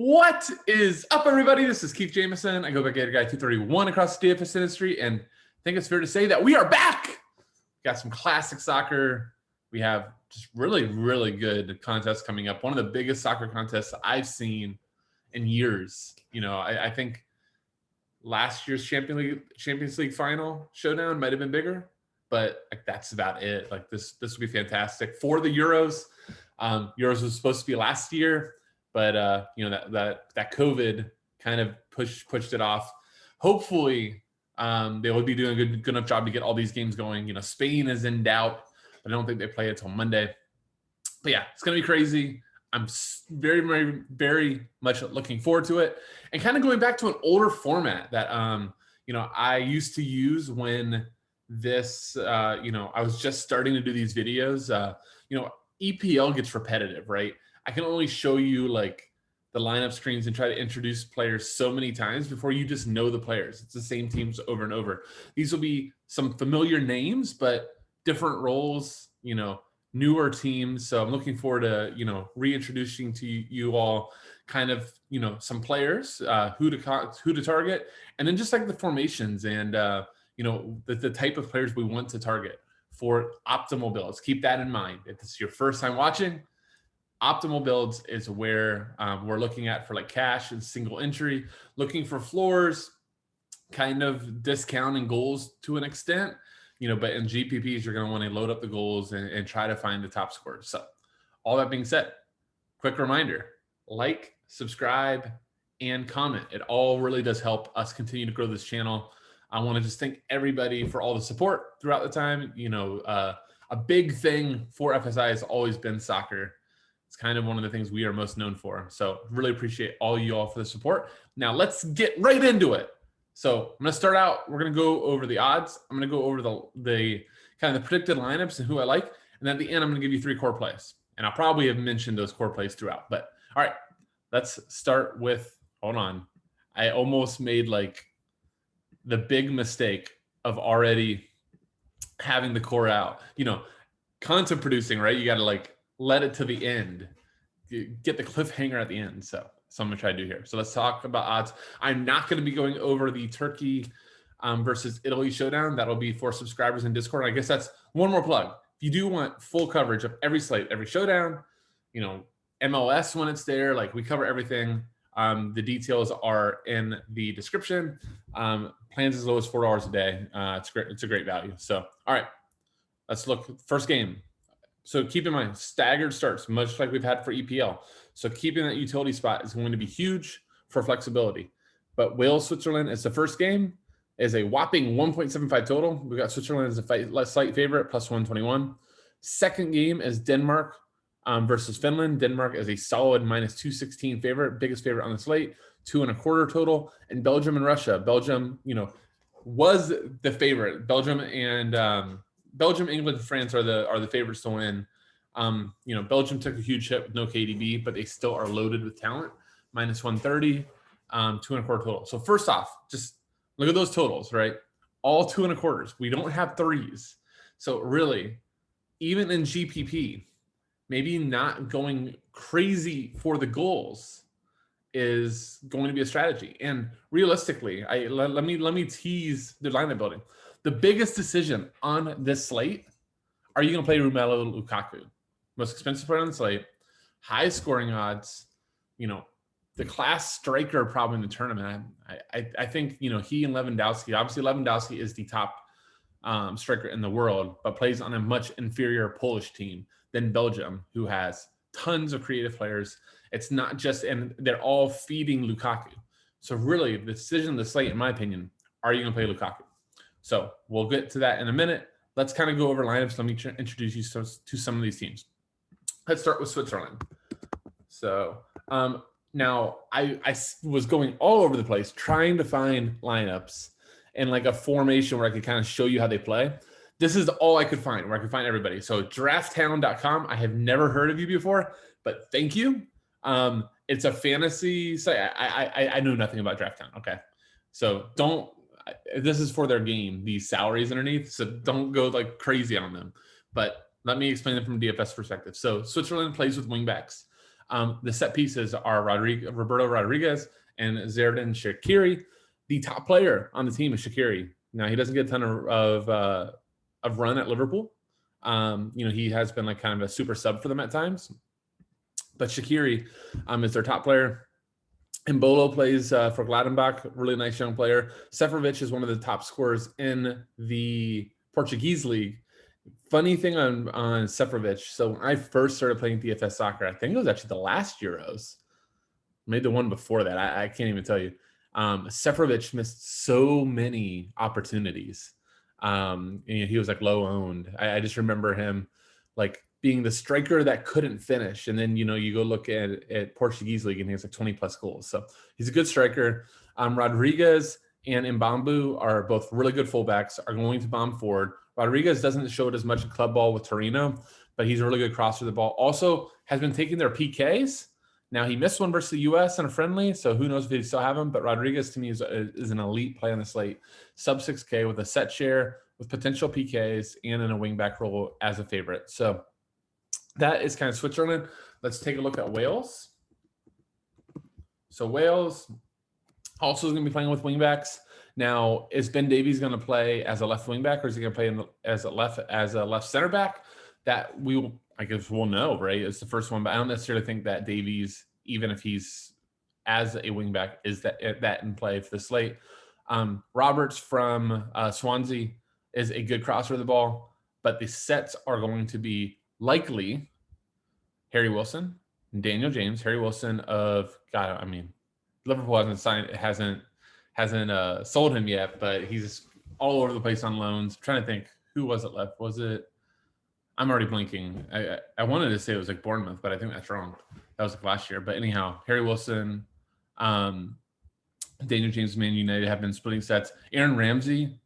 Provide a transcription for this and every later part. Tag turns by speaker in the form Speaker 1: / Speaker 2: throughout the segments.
Speaker 1: What is up, everybody? This is Keith Jameson. I go by Gator Guy 231 across the DFS industry, and I think it's fair to say that we are back. Got some classic soccer. We have just really, really good contests coming up. One of the biggest soccer contests I've seen in years. You know, I think last year's Champions League final showdown might have been bigger, but like that's about it. Like this will be fantastic for the Euros. Euros was supposed to be last year. But you know, that COVID kind of pushed it off. Hopefully, they will be doing a good enough job to get all these games going. You know, Spain is in doubt, but I don't think they play until Monday. But yeah, it's gonna be crazy. I'm very, very, very much looking forward to it, and kind of going back to an older format that you know, I used to use when this you know, I was just starting to do these videos. You know, EPL gets repetitive, right? I can only show you like the lineup screens and try to introduce players so many times before you just know the players. It's the same teams over and over. These will be some familiar names, but different roles, you know, newer teams. So I'm looking forward to, you know, reintroducing to you all kind of, you know, some players, who to target, and then just like the formations and, you know, the type of players we want to target for optimal builds. Keep that in mind. If this is your first time watching, optimal builds is where we're looking at for like cash and single entry, looking for floors, kind of discounting goals to an extent, you know, but in GPPs, you're going to want to load up the goals and try to find the top scorers. So all that being said, quick reminder, like, subscribe, and comment. It all really does help us continue to grow this channel. I want to just thank everybody for all the support throughout the time. You know, a big thing for FSI has always been soccer. It's kind of one of the things we are most known for. So really appreciate all you all for the support. Now let's get right into it. So I'm going to start out. We're going to go over the odds. I'm going to go over the kind of the predicted lineups and who I like. And then at the end, I'm going to give you 3 core plays. And I'll probably have mentioned those core plays throughout. But all right, let's start with, hold on. I almost made like the big mistake of already having the core out. You know, content producing, right? You got to like let it to the end, get the cliffhanger at the end. So I'm gonna try to do here. So let's talk about odds. I'm not going to be going over the Turkey versus Italy showdown. That'll be for subscribers in Discord. I guess that's one more plug. If you do want full coverage of every slate, every showdown, you know, MLS when it's there, like we cover everything. The details are in the description. Plans as low as $4 a day. It's great. It's a great value. So, all right, let's look. First game. So keep in mind, staggered starts, much like we've had for EPL. So keeping that utility spot is going to be huge for flexibility. But Wales, Switzerland is the first game, is a whopping 1.75 total. We got Switzerland as a slight favorite, plus 121. Second game is Denmark versus Finland. Denmark is a solid minus 216 favorite, biggest favorite on the slate, 2.25 total. And Belgium and Russia. Belgium, you know, was the favorite. Belgium, England, and France are the favorites to win. You know, Belgium took a huge hit with no KDB, but they still are loaded with talent. Minus 130, 2.25 total. So first off, just look at those totals, right? All 2.25s. We don't have threes. So really, even in GPP, maybe not going crazy for the goals is going to be a strategy. And realistically, let me tease the lineup building. The biggest decision on this slate, are you going to play Romelu Lukaku? Most expensive player on the slate, high scoring odds, you know, the class striker probably in the tournament. I think, you know, he and Lewandowski, obviously Lewandowski is the top striker in the world, but plays on a much inferior Polish team than Belgium, who has tons of creative players. It's not just, and they're all feeding Lukaku. So really the decision of the slate, in my opinion, are you going to play Lukaku? So we'll get to that in a minute. Let's kind of go over lineups. Let me introduce you to some of these teams. Let's start with Switzerland. So now I was going all over the place trying to find lineups and like a formation where I could kind of show you how they play. This is all I could find, where I could find everybody. So drafttown.com, I have never heard of you before, but thank you. It's a fantasy site. I know nothing about Drafttown. Okay. So this is for their game, these salaries underneath. So don't go like crazy on them. But let me explain it from a DFS perspective. So Switzerland plays with wingbacks. The set pieces are Roberto Rodriguez and Xherdan Shaqiri. The top player on the team is Shaqiri. Now, he doesn't get a ton of run at Liverpool. He has been like kind of a super sub for them at times. But Shaqiri is their top player. Embolo plays for Gladbach, really nice young player. Seferovic is one of the top scorers in the Portuguese league. Funny thing on Seferovic. So when I first started playing DFS soccer, I think it was actually the last Euros, maybe the one before that. I can't even tell you. Seferovic missed so many opportunities. He was like low owned. I just remember him like being the striker that couldn't finish. And then, you go look at Portuguese league and he has like 20 plus goals. So he's a good striker. Rodriguez and Mbambu are both really good fullbacks, are going to bomb forward. Rodriguez doesn't show it as much in club ball with Torino, but he's a really good crosser of the ball. Also has been taking their PKs. Now, he missed one versus the U.S. in a friendly, so who knows if he still have him. But Rodriguez, to me, is an elite play on the slate. Sub 6K with a set share, with potential PKs, and in a wingback role as a favorite. So that is kind of Switzerland. Let's take a look at Wales. So Wales also is going to be playing with wingbacks. Now, is Ben Davies going to play as a left wingback, or is he going to play as a left center back? That I guess we'll know, right? It's the first one, but I don't necessarily think that Davies, even if he's as a wingback, is that in play for the slate. Roberts from Swansea is a good crosser of the ball, but the sets are going to be likely Harry Wilson, Daniel James. Harry Wilson Liverpool hasn't sold him yet, but he's all over the place on loans. I'm trying to think, who was it left? Was it? I'm already blinking. I wanted to say it was like Bournemouth, but I think that's wrong. That was like last year. But anyhow, Harry Wilson, Daniel James, Man United have been splitting sets. Aaron Ramsey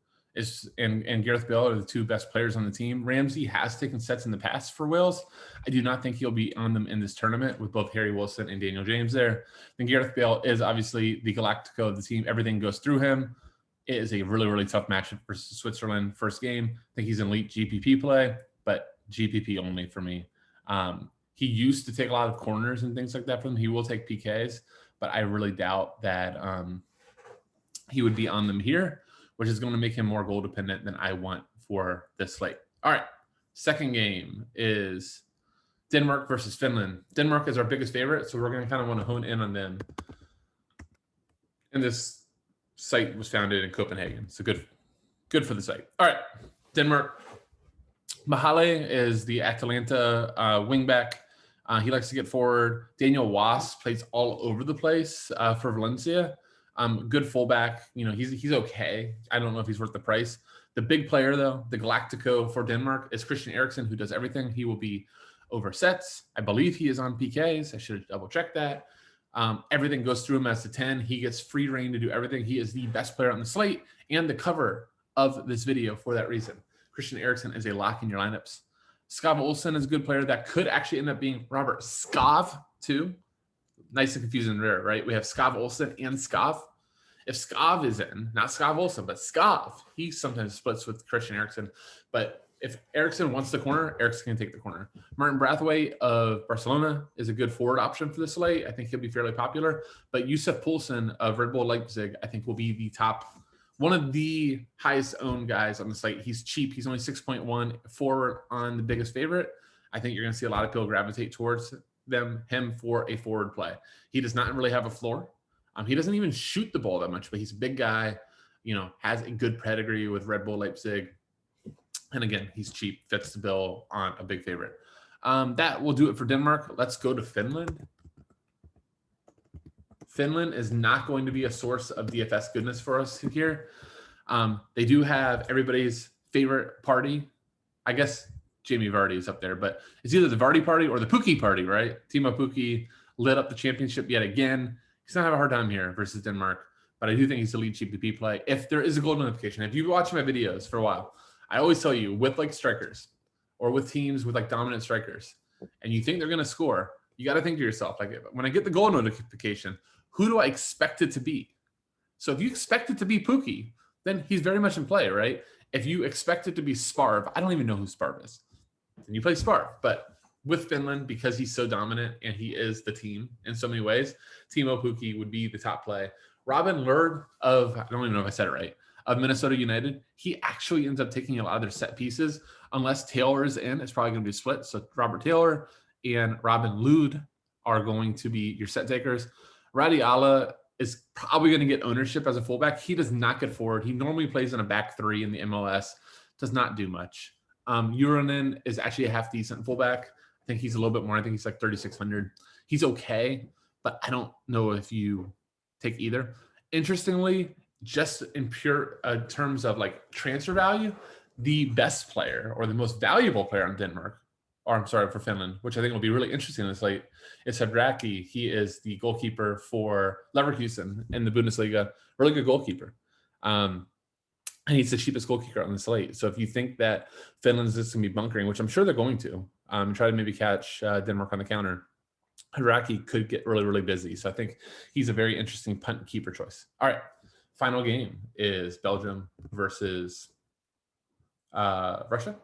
Speaker 1: and Gareth Bale are the two best players on the team. Ramsey has taken sets in the past for Wales. I do not think he'll be on them in this tournament with both Harry Wilson and Daniel James there. Then Gareth Bale is obviously the Galactico of the team. Everything goes through him. It is a really, really tough matchup versus Switzerland first game. I think he's an elite GPP play, but GPP only for me. He used to take a lot of corners and things like that from them. He will take PKs, but I really doubt that he would be on them here, which is going to make him more goal dependent than I want for this slate. All right. Second game is Denmark versus Finland. Denmark is our biggest favorite, so we're going to kind of want to hone in on them. And this site was founded in Copenhagen, so good for the site. All right. Denmark. Mahale is the Atalanta wingback. He likes to get forward. Daniel Wass plays all over the place for Valencia. Good fullback. He's okay. I don't know if he's worth the price. The big player, though, the Galactico for Denmark, is Christian Eriksen, who does everything. He will be over sets. I believe he is on PKs. I should have double-checked that. Everything goes through him as the 10. He gets free reign to do everything. He is the best player on the slate and the cover of this video for that reason. Christian Eriksen is a lock in your lineups. Skav Olsen is a good player that could actually end up being Robert Skav too. Nice and confusing there, right? We have Skav Olsen and Skav. If Skav is in, not Skav Olsen, but Skav, he sometimes splits with Christian Eriksen. But if Eriksen wants the corner, Eriksen can take the corner. Martin Braithwaite of Barcelona is a good forward option for the slate. I think he'll be fairly popular. But Yusuf Poulsen of Red Bull Leipzig, I think will be the top, one of the highest owned guys on the site. He's cheap. He's only 6.1 forward on the biggest favorite. I think you're going to see a lot of people gravitate towards him for a forward play. He does not really have a floor. He doesn't even shoot the ball that much, but he's a big guy, has a good pedigree with Red Bull Leipzig. And again, he's cheap, fits the bill on a big favorite. That will do it for Denmark. Let's go to Finland. Finland is not going to be a source of DFS goodness for us here. They do have everybody's favorite party. I guess Jamie Vardy is up there, but it's either the Vardy party or the Pukki party, right? Timo Pukki lit up the championship yet again. He's not having a hard time here versus Denmark, but I do think he's a lead GPP play. If there is a goal notification, if you've watched my videos for a while, I always tell you with like strikers or with teams with like dominant strikers, and you think they're going to score, you got to think to yourself, like, when I get the goal notification, who do I expect it to be? So if you expect it to be Pukki, then he's very much in play, right? If you expect it to be Sparv, I don't even know who Sparv is. Then you play Sparv. But with Finland, because he's so dominant and he is the team in so many ways, Timo Pukki would be the top play. Robin Lurd of, I don't even know if I said it right, of Minnesota United, he actually ends up taking a lot of their set pieces. Unless Taylor is in, it's probably going to be split. So Robert Taylor and Robin Lod are going to be your set takers. Radiala is probably going to get ownership as a fullback. He does not get forward. He normally plays in a back three in the MLS, does not do much. Uranen is actually a half decent fullback. I think he's a little bit more. I think he's like 3,600. He's okay, but I don't know if you take either. Interestingly, just in pure terms of like transfer value, the best player or the most valuable player in Denmark, or I'm sorry, for Finland, which I think will be really interesting this late, is Hadraki. He is the goalkeeper for Leverkusen in the Bundesliga. Really good goalkeeper. And he's the cheapest goalkeeper on the slate. So if you think that Finland's just going to be bunkering, which I'm sure they're going to, try to maybe catch Denmark on the counter, Hadraki could get really, really busy. So I think he's a very interesting punt keeper choice. All right. Final game is Belgium versus Russia.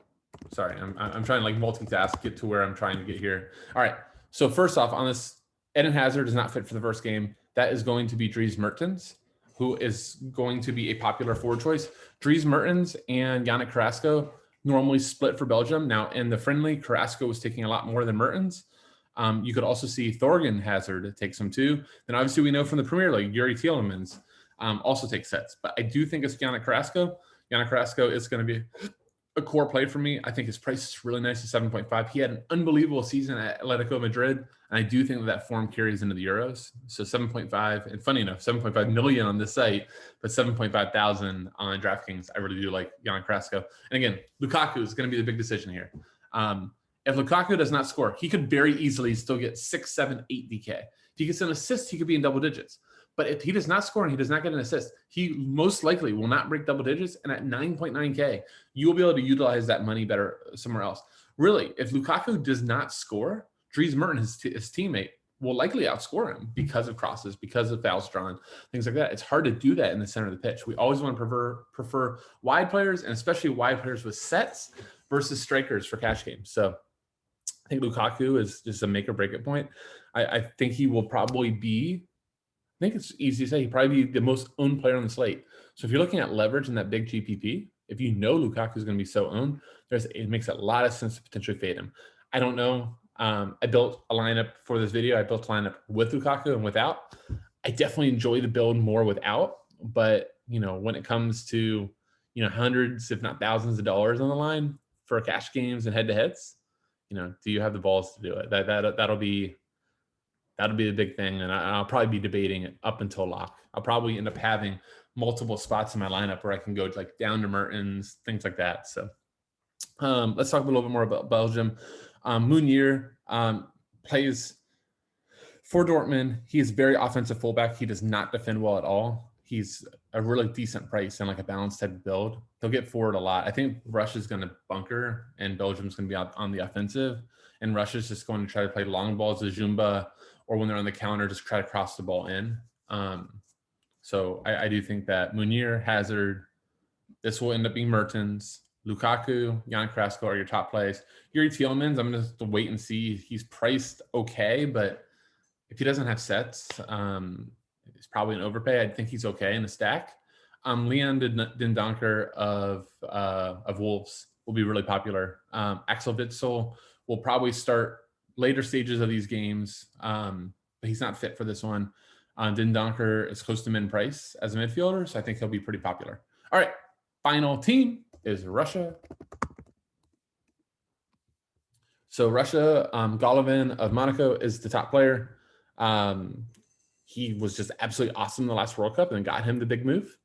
Speaker 1: Sorry, I'm trying to like multitask, get to where I'm trying to get here. All right. So first off, on this, Eden Hazard is not fit for the first game. That is going to be Dries Mertens, who is going to be a popular forward choice. Dries Mertens and Yannick Carrasco normally split for Belgium. Now, in the friendly, Carrasco was taking a lot more than Mertens. You could also see Thorgan Hazard take some too. Then obviously we know from the Premier League, Yuri Tielemans also takes sets. But I do think it's Yannick Carrasco. Yannick Carrasco is going to be a core play for me. I think his price is really nice at 7.5. He had an unbelievable season at Atletico Madrid, and I do think that form carries into the Euros. So 7.5, and funny enough, 7.5 million on this site, but 7.5 thousand on Draftkings. I really do like Yannick Carrasco. And again, Lukaku is going to be the big decision here. If Lukaku does not score, he could very easily still get 6, 7, 8 DK. If he gets an assist, he could be in double digits. But if he does not score and he does not get an assist, he most likely will not break double digits. And at 9.9K, you will be able to utilize that money better somewhere else. Really, if Lukaku does not score, Dries Mertens, his teammate, will likely outscore him because of crosses, because of fouls drawn, things like that. It's hard to do that in the center of the pitch. We always want to prefer wide players, and especially wide players with sets versus strikers for cash games. So I think Lukaku is just a make or break it point. I think he will probably be, I think it's easy to say, he'd probably be the most owned player on the slate. So if you're looking at leverage in that big GPP, if you know Lukaku is going to be so owned, it makes a lot of sense to potentially fade him. I don't know. I built a lineup for this video. I built a lineup with Lukaku and without. I definitely enjoy the build more without, but when it comes to hundreds, if not thousands of dollars on the line for cash games and head-to-heads, do you have the balls to do it? That'll be the big thing, and I'll probably be debating it up until lock. I'll probably end up having multiple spots in my lineup where I can go like down to Mertens, things like that. So let's talk a little bit more about Belgium. Meunier plays for Dortmund. He is very offensive fullback. He does not defend well at all. He's a really decent price and like a balanced type of build. They'll get forward a lot. I think Russia's going to bunker and Belgium's going to be on the offensive. And Russia's just going to try to play long balls to Jumba, or when they're on the counter, just try to cross the ball in. So I do think that Meunier, Hazard, this will end up being Mertens, Lukaku, Yannick Carrasco are your top plays. Yuri Tielemans, I'm going to have to wait and see. He's priced okay, but if he doesn't have sets, it's probably an overpay. I think he's okay in the stack. Leon Den Donker of Wolves will be really popular. Axel Witsel will probably start later stages of these games, but he's not fit for this one. Den Donker is close to min price as a midfielder, so I think he'll be pretty popular. All right, final team is Russia. So Russia, Golovin of Monaco is the top player. He was just absolutely awesome in the last World Cup and got him the big move.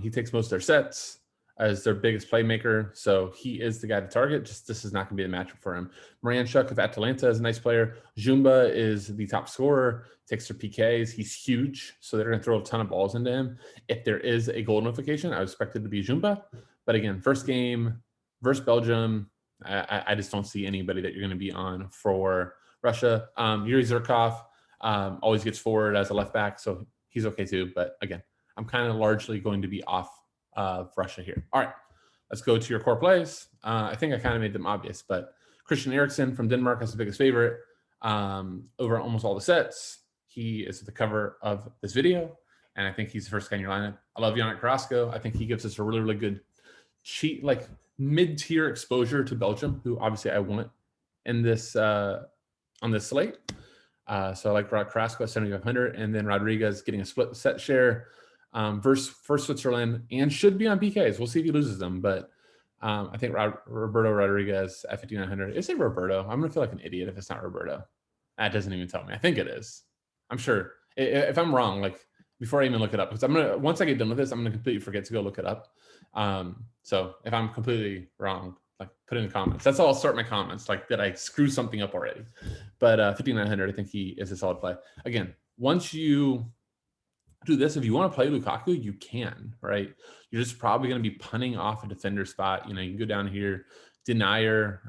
Speaker 1: He takes most of their sets as their biggest playmaker, so he is the guy to target. Just this is not going to be a matchup for him. Moranchuk of Atalanta is a nice player. Jumba is the top scorer, takes their PKs. He's huge, so they're going to throw a ton of balls into him. If there is a goal notification, I would expect it to be Jumba. But again, first game versus Belgium, I just don't see anybody that you're going to be on for Russia. Yuri Zirkov always gets forward as a left back, so he's okay too. But again, I'm kind of largely going to be off of Russia here. All right, let's go to your core plays. I think I kind of made them obvious, but Christian Eriksen from Denmark has the biggest favorite over almost all the sets. He is the cover of this video, and I think he's the first guy in your lineup. I love Yannick Carrasco. I think he gives us a really, really good cheat, like mid-tier exposure to Belgium, who obviously I want in this on this slate. So I like Carrasco at 7,500, and then Rodriguez getting a split set share versus Switzerland, and should be on PKs. We'll see if he loses them, but I think Roberto Rodriguez at 5,900. Is it Roberto? I'm gonna feel like an idiot if it's not Roberto. That doesn't even tell me. I think it is. I'm sure. If I'm wrong, like before I even look it up, because I'm gonna, once I get done with this, I'm gonna completely forget to go look it up. So if I'm completely wrong, like put it in the comments. That's how I'll start my comments. Like, did I screw something up already? But 5,900, I think he is a solid play. Again, once you do this, if you want to play Lukaku, you can, right? You're just probably going to be punting off a defender spot. You know, you can go down here, Denayer,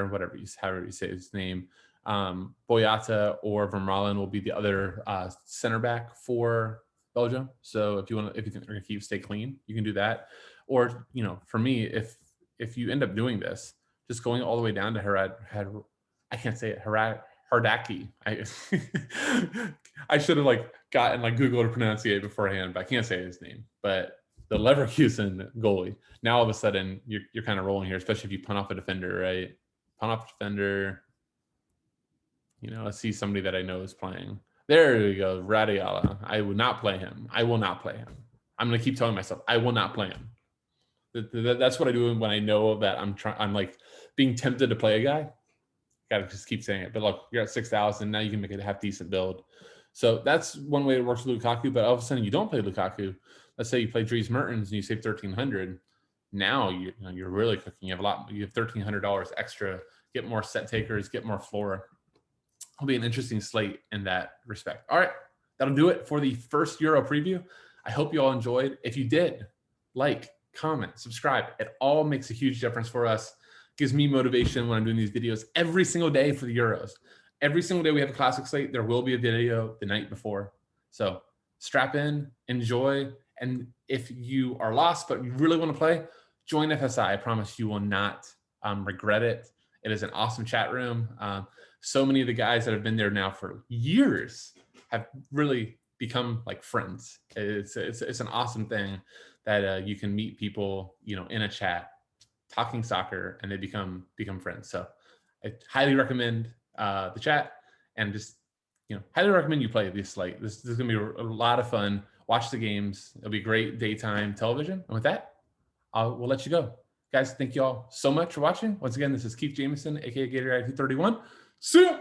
Speaker 1: whatever however you say his name. Boyata or Vermaelen will be the other center back for Belgium. So if you think they're going to stay clean, you can do that. Or, you know, for me, if you end up doing this, just going all the way down to Hardaki. I should have like gotten like Google to pronounce it beforehand, but I can't say his name. But the Leverkusen goalie. Now all of a sudden you're kind of rolling here, especially if you punt off a defender, right? Punt off a defender. You know, let's see somebody that I know is playing. There we go, Radiola. I would not play him. I will not play him. I'm gonna keep telling myself I will not play him. That's what I do when I know that I'm like being tempted to play a guy. Gotta just keep saying it. But look, you're at 6,000. Now you can make it a half decent build. So that's one way it works with Lukaku. But all of a sudden you don't play Lukaku. Let's say you play Dries Mertens and you save 1,300. Now you're really cooking. You have $1,300 extra. Get more set takers. Get more floor. It'll be an interesting slate in that respect. All right, that'll do it for the first Euro preview. I hope you all enjoyed. If you did, like, comment, subscribe. It all makes a huge difference for us. Gives me motivation when I'm doing these videos every single day for the Euros. Every single day we have a classic slate. There will be a video the night before. So strap in, enjoy. And if you are lost but you really want to play, join FSI. I promise you will not regret it. It is an awesome chat room. So many of the guys that have been there now for years have really become like friends. It's an awesome thing that you can meet people, you know, in a chat, talking soccer, and they become friends. So I highly recommend the chat, and just, you know, highly recommend you play this slate. This is gonna be a lot of fun. Watch the games. It'll be great daytime television. And with that, we'll let you go. Guys, thank you all so much for watching. Once again, this is Keith Jameson, aka Gatorade 231. See ya!